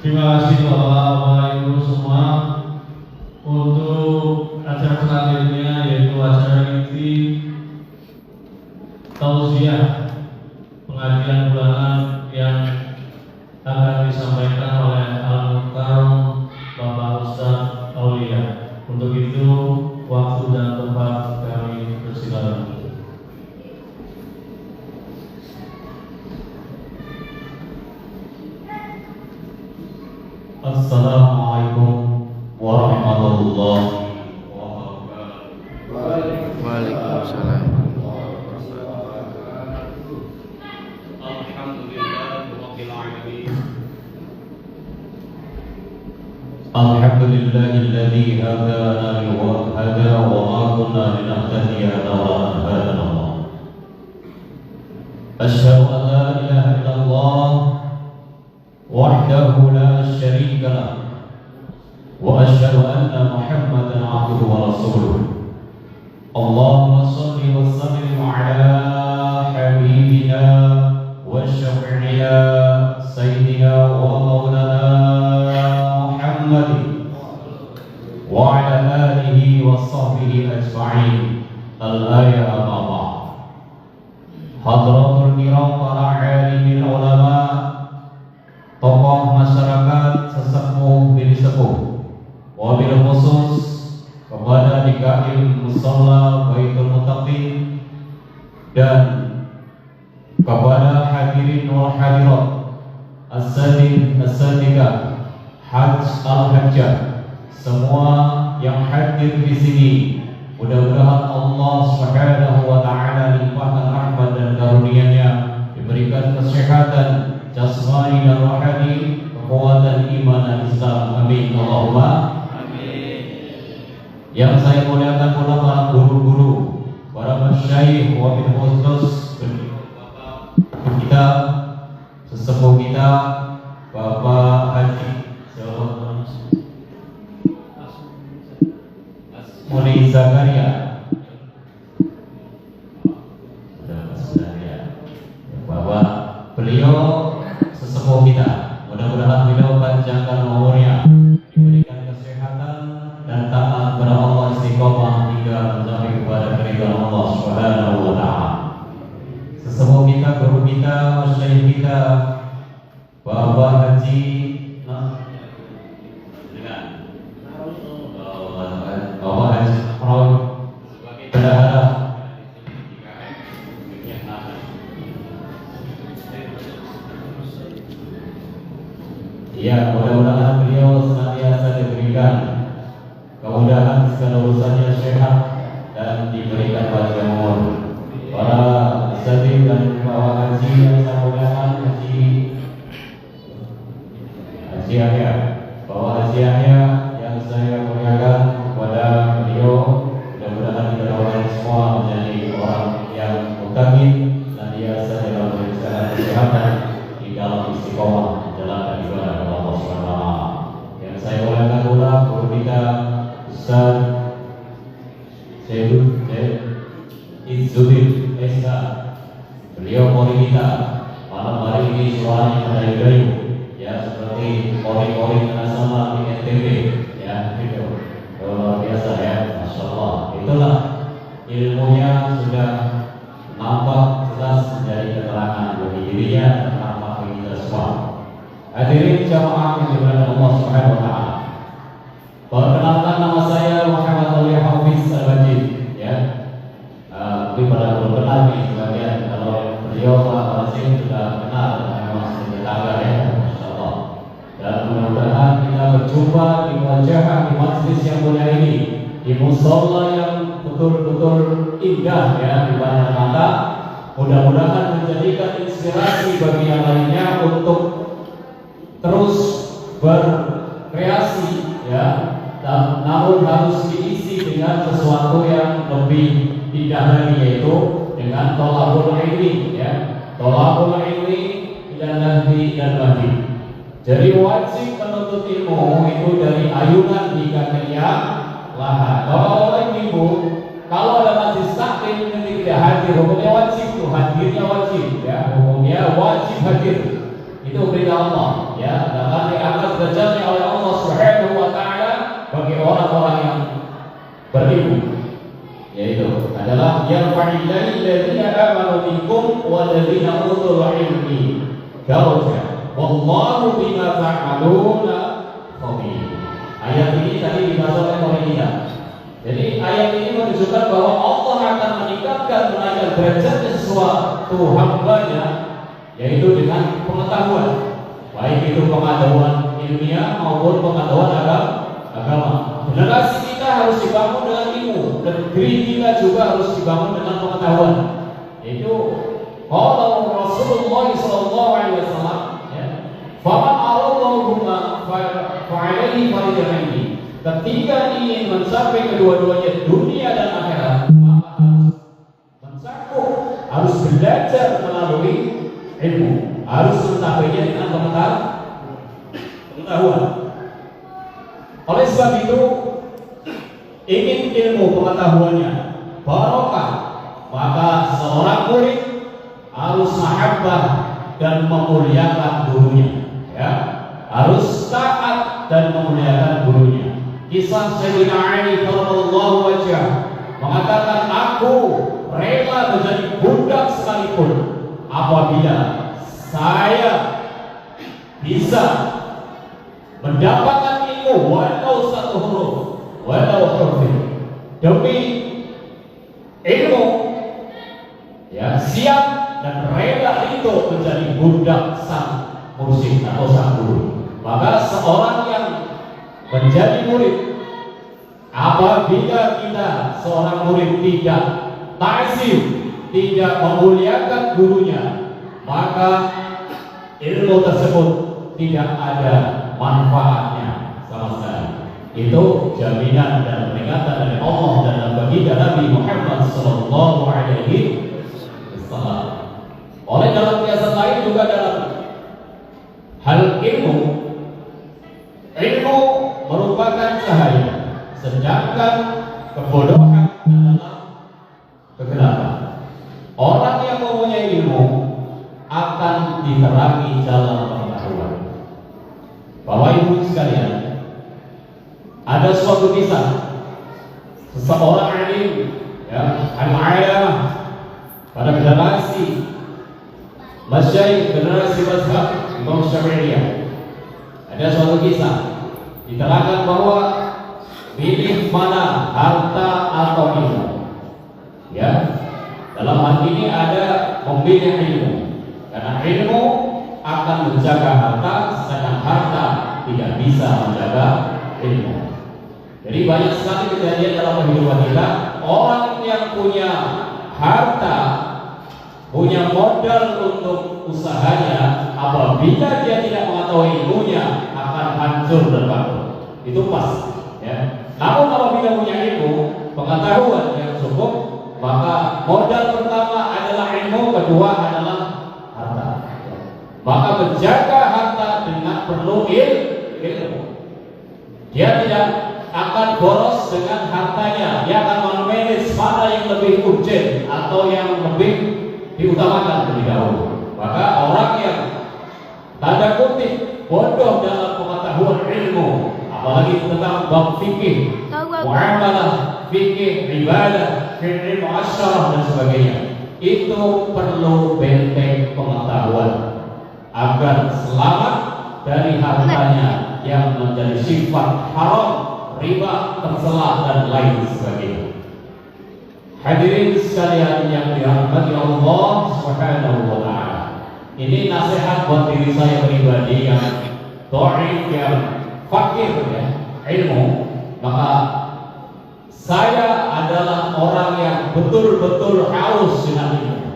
Terima kasih Bapak Ibu semua. Untuk acara selanjutnya yaitu acara inti tausiah pengajian bulanan yang akan disampaikan oleh Al-Mukarram Bapak Ustaz Aulia. Untuk itu waktu dan tempat kami persilakan. Assalamualaikum warahmatullahi wabarakatuh. Waalaikumsalam. Alhamdulillahilladzi hadana wa ma kunna linahtadiya lawla an hadana Allah. Asyhadu an la ilaha illallah wahdahu la syarika lah wa asyhadu anna Muhammadan abduhu wa rasuluh. Allahumma shalli wa sallim ala habibina wa syafi'ina sayyidina wa maulana Muhammadin wa ala alihi wa sahbihi ajma'in. Al-ayah al-ma'bah. Hadratul kiram para alimin ulama, tokoh masyarakat sesepuh bini sepuh, wabil khusus kepada dikail musalla Baitul Muttaqin dan kepada hadirin wal hadirat as-sadiqah Hajj al-Hajjah, semua yang hadir di sini, mudah-mudahan Allah Subhanahu wa taala limpahkan rahmat dan karunia-Nya, diberikan kesehatan jasmani dan rohani, kekuatan iman dan Islam. Amin. Allahumma amin. Yang saya muliakan pula para guru-guru, para masyayikh, wabil khusus kita, sesepuh kita, Bapak Haji Muni Zakaria, bahwa beliau sesepuh kita, mudah-mudahan beliau panjangkan umurnya, diberikan kesehatan dan taat kepada Allah, istiqomah hingga mencapai kepada keridhaan Allah Subhanahu wa taala. Sesepuh kita, guru kita, masyayikh kita, Bapak Haji sebagai bendahara ya, mudah-mudahan beliau senantiasa diberikan kemudahan segala urusannya sehat dan diberikan panjang umur. Para asatidz dan Bapak Haji yang saya muliakan, Haji Yahya, Bapak Haji Yahya yang saya muliakan, kepada beliau mudah-mudahan kita doakan semua menjadi orang yang mutakin dan biasa dalam berusaha kesehatan di dalam istiqomah menjalankan ibadah kepada Allah Subhanahu wa taala. Yang saya muliakan pula guru kita Ustaz Izzuddin Esa, beliau kori kita malam hari ini suaranya mendayu-dayu ya, seperti kori-kori nasional di NTB ya, gitu. Luar biasa ya, Masya Allah. Itulah ilmunya sudah nampak jelas menjadi keterangan bagi dirinya dan nampak bagi kita semua. Hadirin jamaah yang dimuliakan Allah Subhanahu wa taala. Perkenalkan, nama saya Muhammad Aulia Hafiz Al-Majid ya. Mungkin pada belum kenal nih sebagian, kalau beliau Pak Hasim sudah kenal, memang sudah tetangga ya, Masya Allah. Dan mudah-mudahan kita berjumpa di wajah di majlis yang mulia ini, di musholla yang betul-betul indah ya di pandang mata. Mudah-mudahan menjadikan inspirasi bagi yang lainnya untuk terus berkreasi ya, namun harus diisi dengan sesuatu yang lebih indah lagi, yaitu dengan thalabul ilmi ya, thalabul ilmi dan nanti dan lagi. Jadi wajib menuntut ilmu itu dari ayunan hingga kenyang lahat. Bapak Ibu, kalau ada majlis taklim yang tidak hadir, hukumnya wajib tuh, hadirnya wajib ya, hukumnya wajib hadir. Itu berita Allah, ya, dan akan diangkat derajatnya oleh Allah Subhanahu wa taala bagi orang-orang yang berilmu. Yaitu adalah yarfa'illahu alladziina aamanu minkum walladziina utul ilmi darajat wallahu bima ta'maluna khabir. Ayat ini tadi dibacakan oleh kita. Jadi ayat ini menunjukkan bahwa Allah akan meningkatkan menaikkan derajatnya sesuatu hambanya, yaitu dengan pengetahuan, baik itu pengetahuan ilmiah maupun pengetahuan agama. Generasi kita harus dibangun dengan ilmu, negeri kita juga harus dibangun dengan pengetahuan. Itu kalau Rasulullah SAW, ya, faman aradahuma fa'alaihi faridaini. Ketika ingin mencapai kedua-duanya dunia dan akhirat, maka harus mencakup, harus belajar melalui ilmu, harus mencapainya dengan pengetahuan. Oleh sebab itu, ingin ilmu pengetahuannya barokah, maka seorang murid harus mahabbah dan memuliakan gurunya, ya, harus taat dan memuliakan gurunya. Kisah Sayyidina Ali radhiyallahu wajah mengatakan, aku rela menjadi budak sekalipun apabila saya bisa mendapatkan ilmu walau satu huruf, walau huruf, demi ilmu, ya, siap dan rela itu menjadi budak sang mursyid atau sang guru. Maka seorang yang menjadi murid, apabila kita seorang murid tidak ta'zim, tidak memuliakan gurunya, maka ilmu tersebut tidak ada manfaatnya sama sekali. Itu jaminan dan peringatan dari Allah dan baginda Nabi Muhammad sallallahu alaihi wasallam. Oleh dalam kiasan lain juga dalam hal ilmu merupakan cahaya, sedangkan kebodohan adalah kegelapan. Orang yang mempunyai ilmu akan diterangi jalan pengetahuan. Bapak Ibu sekalian, ada suatu kisah seseorang alim, ya, al-alamah pada generasi masyayikh, generasi mazhab Imam Syafi'iyah. Ada suatu kisah diterangkan bahwa pilih mana, harta atau ilmu. Ya, dalam hal ini ada memilih ilmu, karena ilmu akan menjaga harta, sedangkan harta tidak bisa menjaga ilmu. Jadi banyak sekali kejadian dalam kehidupan kita, orang yang punya harta, punya modal untuk usahanya, apabila dia tidak mengetahui ilmunya akan hancur dan bangkrut. Itu pas, ya. Namun apabila punya ilmu, pengetahuan yang cukup, maka modal pertama adalah ilmu, kedua adalah harta. Maka menjaga harta dengan perlu ilmu. Dia tidak akan boros dengan hartanya. Dia akan memanage mana yang lebih urgent atau yang lebih diutamakan terlebih dahulu. Maka orang yang tanda kutip bodoh dalam pengetahuan ilmu, apalagi tentang bab fikih, muamalah, fikih, ibadah, fikih muasyarah dan sebagainya, itu perlu benteng pengetahuan agar selamat dari hartanya yang menjadi sifat haram, riba, tercela dan lain sebagainya. Hadirin sekalian yang dirahmati Allah Subhanahu wa taala. Ini nasihat buat diri saya pribadi yang dhaif, yang fakir, ya, ilmu. Maka saya adalah orang yang betul-betul haus dengan ilmu.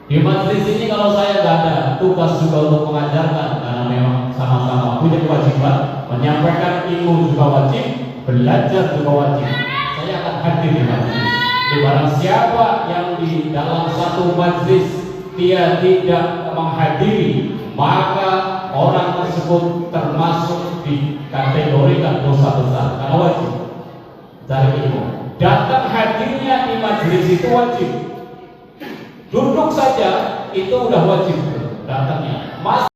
Di majelis ini kalau saya nggak ada tugas juga untuk mengajarkan, karena memang sama-sama punya kewajiban, menyampaikan ilmu juga wajib, belajar juga wajib. Saya akan hadir di majelis. Barang siapa yang di dalam satu majelis dia tidak menghadiri, maka orang tersebut termasuk dikategorikan dosa besar, karena wajib cari ilmu. Datang hadirnya di majelis itu wajib. Duduk saja itu udah wajib datangnya.